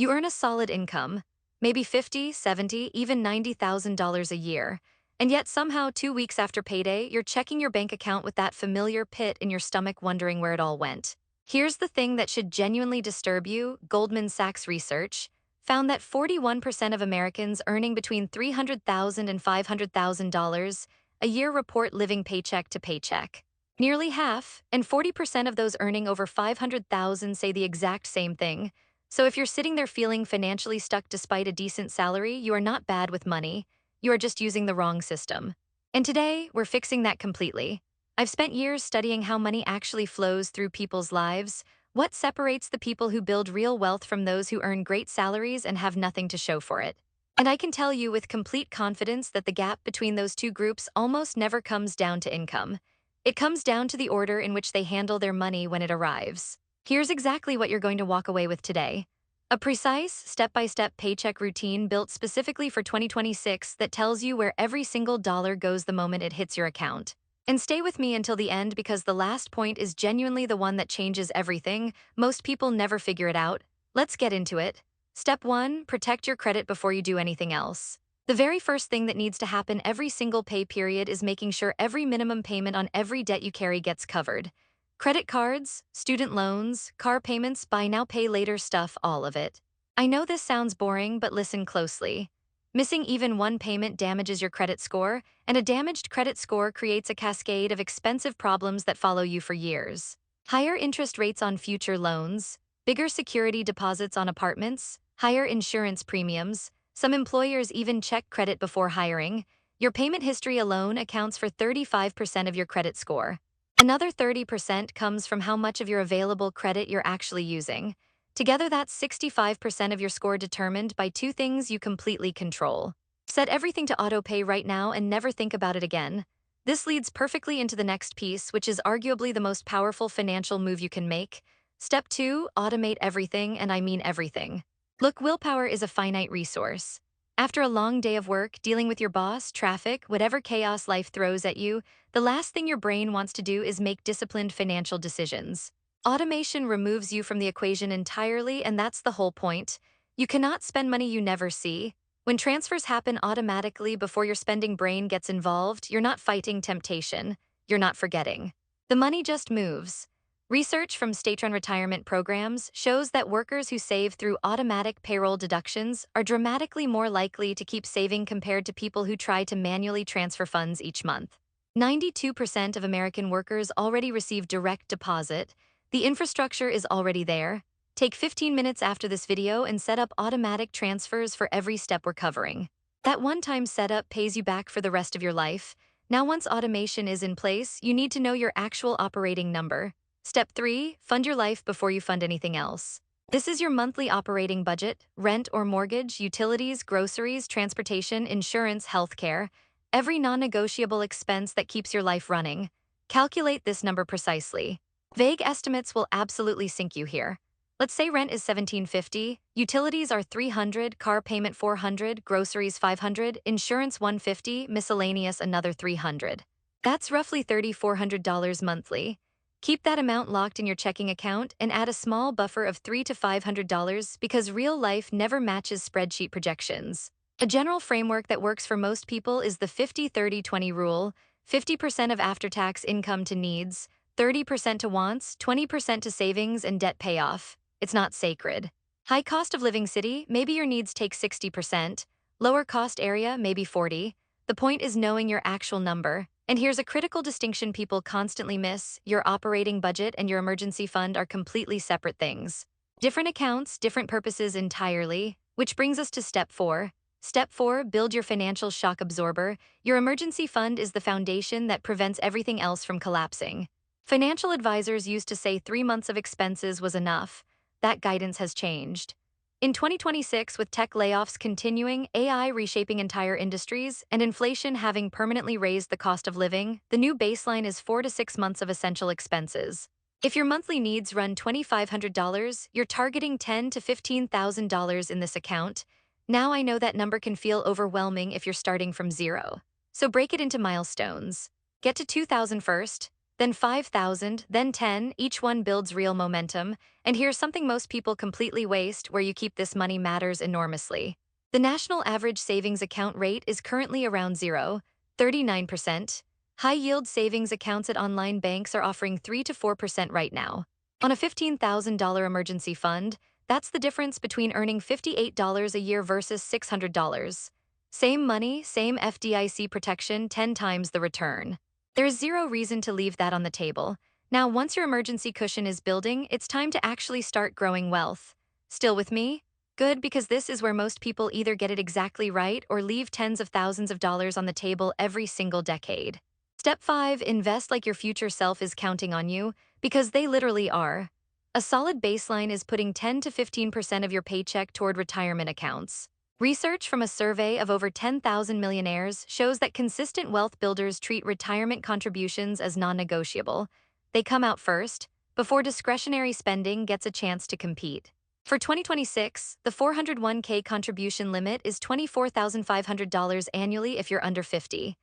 You earn a solid income, maybe 50, 70, even $90,000 a year. And yet somehow 2 weeks after payday, you're checking your bank account with that familiar pit in your stomach wondering where it all went. Here's the thing that should genuinely disturb you. Goldman Sachs research found that 41% of Americans earning between $300,000 and $500,000 a year report living paycheck to paycheck. Nearly half, and 40% of those earning over $500,000 say the exact same thing. So if you're sitting there feeling financially stuck despite a decent salary, you are not bad with money. You are just using the wrong system. And today, we're fixing that completely. I've spent years studying how money actually flows through people's lives, what separates the people who build real wealth from those who earn great salaries and have nothing to show for it. And I can tell you with complete confidence that the gap between those two groups almost never comes down to income. It comes down to the order in which they handle their money when it arrives. Here's exactly what you're going to walk away with today. A precise, step-by-step paycheck routine built specifically for 2026 that tells you where every single dollar goes the moment it hits your account. And stay with me until the end because the last point is genuinely the one that changes everything. Most people never figure it out. Let's get into it. Step 1, protect your credit before you do anything else. The very first thing that needs to happen every single pay period is making sure every minimum payment on every debt you carry gets covered. Credit cards, student loans, car payments, buy now pay later stuff, all of it. I know this sounds boring, but listen closely. Missing even one payment damages your credit score, and a damaged credit score creates a cascade of expensive problems that follow you for years. Higher interest rates on future loans, bigger security deposits on apartments, higher insurance premiums. Some employers even check credit before hiring. Your payment history alone accounts for 35% of your credit score. Another 30% comes from how much of your available credit you're actually using. Together, that's 65% of your score determined by two things you completely control. Set everything to autopay right now and never think about it again. This leads perfectly into the next piece, which is arguably the most powerful financial move you can make. Step 2, automate everything, and I mean everything. Look, willpower is a finite resource. After a long day of work, dealing with your boss, traffic, whatever chaos life throws at you, the last thing your brain wants to do is make disciplined financial decisions. Automation removes you from the equation entirely, and that's the whole point. You cannot spend money you never see. When transfers happen automatically before your spending brain gets involved, you're not fighting temptation. You're not forgetting. The money just moves. Research from state-run retirement programs shows that workers who save through automatic payroll deductions are dramatically more likely to keep saving compared to people who try to manually transfer funds each month. 92% of American workers already receive direct deposit. The infrastructure is already there. Take 15 minutes after this video and set up automatic transfers for every step we're covering. That one-time setup pays you back for the rest of your life. Now, once automation is in place, you need to know your actual operating number. Step 3, fund your life before you fund anything else. This is your monthly operating budget: rent or mortgage, utilities, groceries, transportation, insurance, healthcare, every non-negotiable expense that keeps your life running. Calculate this number precisely. Vague estimates will absolutely sink you here. Let's say rent is $1,750, utilities are $300, car payment $400, groceries $500, insurance $150, miscellaneous another $300. That's roughly $3,400 monthly. Keep that amount locked in your checking account and add a small buffer of $300 to $500 because real life never matches spreadsheet projections. A general framework that works for most people is the 50-30-20 rule: 50% of after-tax income to needs, 30% to wants, 20% to savings and debt payoff. It's not sacred. High cost of living city, maybe your needs take 60%. Lower cost area, maybe 40. The point is knowing your actual number. And here's a critical distinction people constantly miss: your operating budget and your emergency fund are completely separate things. Different accounts, different purposes entirely, which brings us to step 4. Step 4, build your financial shock absorber. Your emergency fund is the foundation that prevents everything else from collapsing. Financial advisors used to say 3 months of expenses was enough. That guidance has changed. In 2026, with tech layoffs continuing, AI reshaping entire industries, and inflation having permanently raised the cost of living, the new baseline is 4 to 6 months of essential expenses. If your monthly needs run $2,500, you're targeting $10,000 to $15,000 in this account. Now I know that number can feel overwhelming if you're starting from zero. So break it into milestones. Get to 2,000 first, then 5,000, then 10, each one builds real momentum. And here's something most people completely waste: where you keep this money matters enormously. The national average savings account rate is currently around 0.39%. High-yield savings accounts at online banks are offering 3 to 4% right now. On a $15,000 emergency fund, that's the difference between earning $58 a year versus $600. Same money, same FDIC protection, 10 times the return. There's zero reason to leave that on the table. Now, once your emergency cushion is building, it's time to actually start growing wealth. Still with me? Good, because this is where most people either get it exactly right or leave tens of thousands of dollars on the table every single decade. Step 5. Invest like your future self is counting on you, because they literally are. A solid baseline is putting 10 to 15% of your paycheck toward retirement accounts. Research from a survey of over 10,000 millionaires shows that consistent wealth builders treat retirement contributions as non-negotiable. They come out first, before discretionary spending gets a chance to compete. For 2026, the 401k contribution limit is $24,500 annually if you're under 50.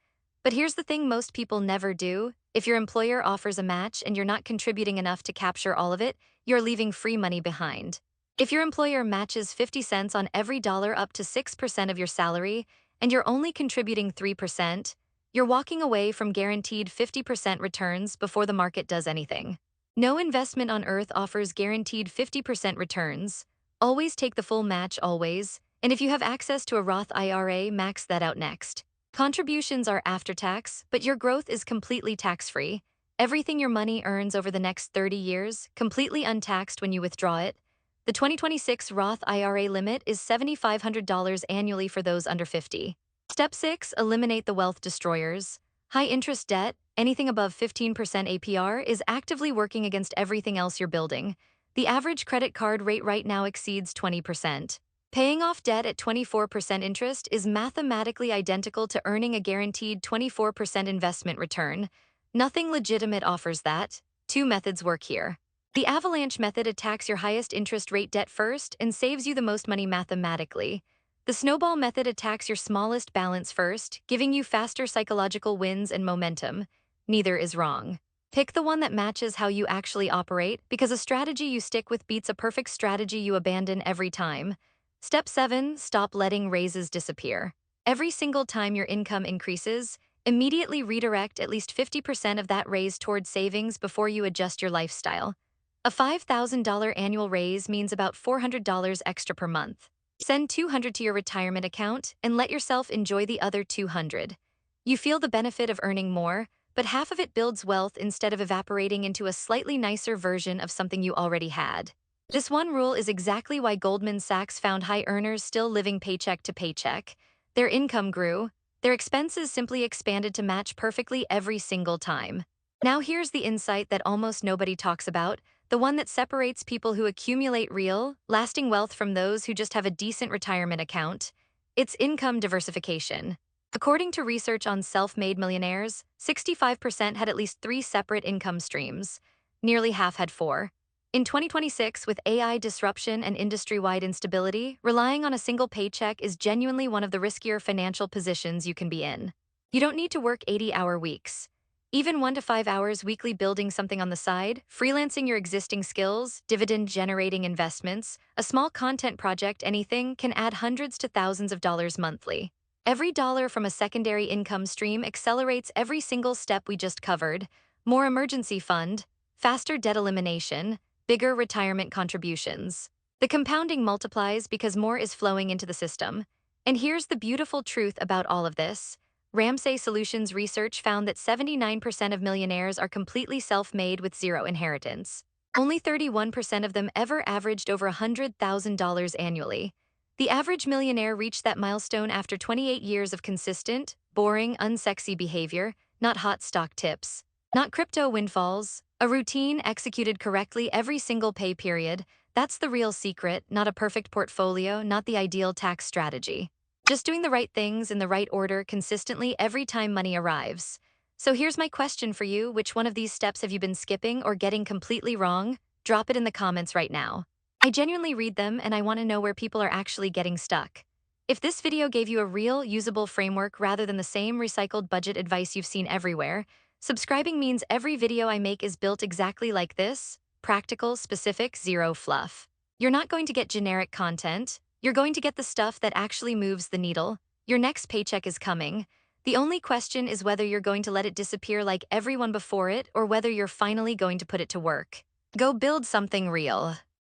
But here's the thing most people never do: if your employer offers a match and you're not contributing enough to capture all of it, you're leaving free money behind. If your employer matches 50 cents on every dollar up to 6% of your salary, and you're only contributing 3%, you're walking away from guaranteed 50% returns before the market does anything. No investment on earth offers guaranteed 50% returns. Always take the full match, always. And if you have access to a Roth IRA, max that out next. Contributions are after tax, but your growth is completely tax-free. Everything your money earns over the next 30 years, completely untaxed when you withdraw it. The 2026 Roth IRA limit is $7,500 annually for those under 50. Step 6. Eliminate the wealth destroyers. High-interest debt, anything above 15% APR, is actively working against everything else you're building. The average credit card rate right now exceeds 20%. Paying off debt at 24% interest is mathematically identical to earning a guaranteed 24% investment return. Nothing legitimate offers that. Two methods work here. The avalanche method attacks your highest interest rate debt first and saves you the most money mathematically. The snowball method attacks your smallest balance first, giving you faster psychological wins and momentum. Neither is wrong. Pick the one that matches how you actually operate, because a strategy you stick with beats a perfect strategy you abandon every time. Step 7. Stop letting raises disappear. Every single time your income increases, immediately redirect at least 50% of that raise towards savings before you adjust your lifestyle. A $5,000 annual raise means about $400 extra per month. Send $200 to your retirement account and let yourself enjoy the other $200. You feel the benefit of earning more, but half of it builds wealth instead of evaporating into a slightly nicer version of something you already had. This one rule is exactly why Goldman Sachs found high earners still living paycheck to paycheck. Their income grew, their expenses simply expanded to match perfectly every single time. Now here's the insight that almost nobody talks about, the one that separates people who accumulate real, lasting wealth from those who just have a decent retirement account. It's income diversification. According to research on self-made millionaires, 65% had at least 3 separate income streams. Nearly half had 4. In 2026, with AI disruption and industry-wide instability, relying on a single paycheck is genuinely one of the riskier financial positions you can be in. You don't need to work 80-hour weeks. Even 1 to 5 hours weekly building something on the side, freelancing your existing skills, dividend-generating investments, a small content project, anything, can add hundreds to thousands of dollars monthly. Every dollar from a secondary income stream accelerates every single step we just covered: more emergency fund, faster debt elimination, bigger retirement contributions. The compounding multiplies because more is flowing into the system. And here's the beautiful truth about all of this. Ramsey Solutions research found that 79% of millionaires are completely self-made with zero inheritance. Only 31% of them ever averaged over $100,000 annually. The average millionaire reached that milestone after 28 years of consistent, boring, unsexy behavior, not hot stock tips, not crypto windfalls, a routine executed correctly every single pay period. That's the real secret, not a perfect portfolio, not the ideal tax strategy. Just doing the right things in the right order consistently every time money arrives. So here's my question for you: which one of these steps have you been skipping or getting completely wrong? Drop it in the comments right now. I genuinely read them and I want to know where people are actually getting stuck. If this video gave you a real, usable framework rather than the same recycled budget advice you've seen everywhere, Subscribing means every video I make is built exactly like this: practical, specific, zero fluff. You're not going to get generic content. You're going to get the stuff that actually moves the needle. Your next paycheck is coming. The only question is whether you're going to let it disappear like everyone before it or whether you're finally going to put it to work. Go build something real.